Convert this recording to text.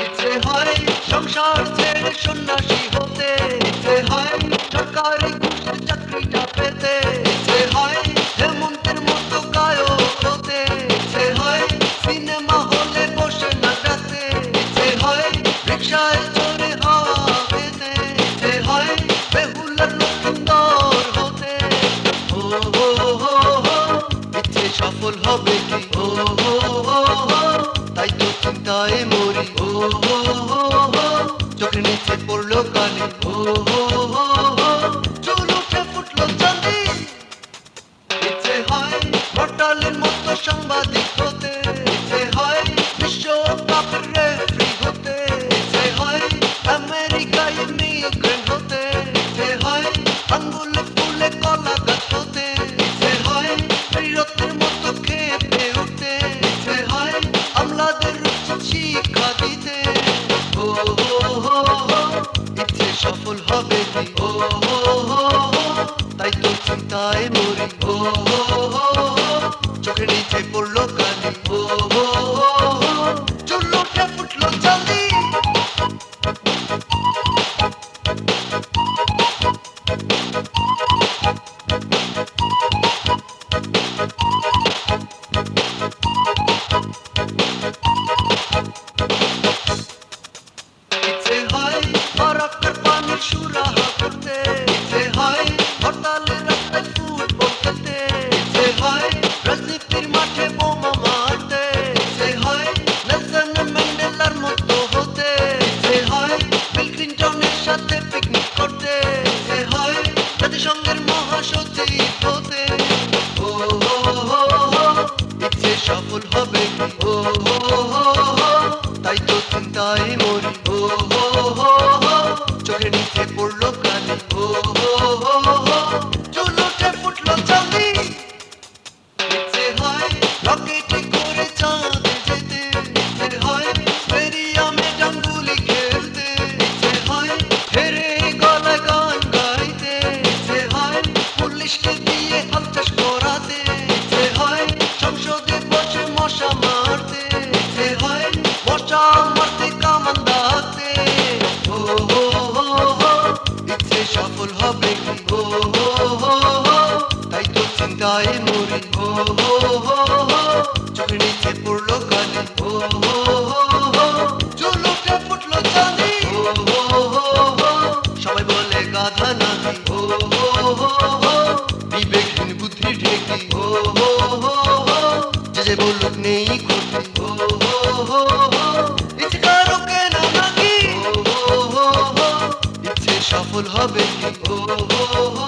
ইচ্ছে হয় সংসার ছেড়ে সন্ন্যাসী হতে, ইচ্ছে হয় সরকারি ঘুষের চাকরিটা পেতে, ইচ্ছে হয় হেমন্তের মতো গায়ক হতে, ইচ্ছে হয় সিনেমা হলে বসে নাচাতে, ইচ্ছে হয় রিক্সায় চড়ে হাওয়া পেতে, ইচ্ছে হয় বেহুলার লক্ষিন্দর হতে। ও হো হো হো, ইচ্ছে সফল হবে কি? ও হো হো হো, তাই তো চিন্তায় মরি। ও হো হো হো, চোখের নিচে পড়লো কালি। ও হো হো হো, চুল উঠে ফুটলো চাঁদি। ইচ্ছে হয় হরতালের মতো সাংবাদিক হতে, ইচ্ছে হয় বিশ্বকাপের রেফারি হতে, ইচ্ছে হয় আমেরিকায় ইমিগ্রেন্ট হতে, ইচ্ছে হয় আঙ্গুলে ফুলে কলা গাছ হতে, ইচ্ছে হয় বীরত্বের মতো খেপে উঠতে, ইচ্ছে হয় আমলাদের উচিত শিক্ষা দিতে। ও হো হো হো, ইচ্ছে সফল হবে কি? ও হো হো হো, তাই তো চিন্তায় মরি। ও হো হো হো, চোখের নিচে পড়লো কালি। ও হো হো হো, চুল উঠে ফুটলো চাঁদি। ইচ্ছে হয় ফারাক্কার পানির সুরাহা করতে, ইচ্ছে হয় হরতালের রাস্তায় ফুটবল খেলতে, ইচ্ছে হয় রাজনীতির মাঠে বোমা মারতে, ইচ্ছে হয় নেলসন ম্যান্ডেলার মতো হতে, ইচ্ছে হয় বিল ক্লিনটনের সাথে পিকনিক করতে, ইচ্ছে হয় জাতিসংঘের মহাসচিব হতে। ও হো হো হো, ইচ্ছে সফল হবে কি? ও হো হো হো, তাই তো চিন্তায় মরি। ও হো হো হো, চোখের নিচে পড়লো কালি। ও হো হো হো, চুল উঠে ফুটলো চাঁদি। ইচ্ছে হয় রকেটে করে চাঁদে যেতে, ইচ্ছে হয় স্টেডিয়ামে ডাঙ্গুলি খেলতে, ইচ্ছে হয় হেরে গলায় গান গাইতে, ইচ্ছে হয় পুলিশকে দিয়ে হাল চাষ করাতে, ইচ্ছে হয় সংসদে বসে মশা মারতে, ইচ্ছে হয় মশা মারতে কামান দাগতে। ও হো হো হো, ইচ্ছে সফল হবে কি? ও হো হো হো, তাই তো চিন্তায় মরি। ও হো হো হো, চোখের নিচে পড়লো কালি। ও হো হো হো, চুল উঠে ফুটলো চাঁদি। ও হো হো হো, সবাই বলে গাধা নাকি। ও হো হো হো, বিবেকহীন বুদ্ধি ঢেকি। ও হো হো হো, যে বলুক নেই ক্ষতি। ও হো হো হো, ইচ্ছে কারো কেনা নাকি। ও হো হো হো, ইচ্ছে সফল হবে কি? ও হো হো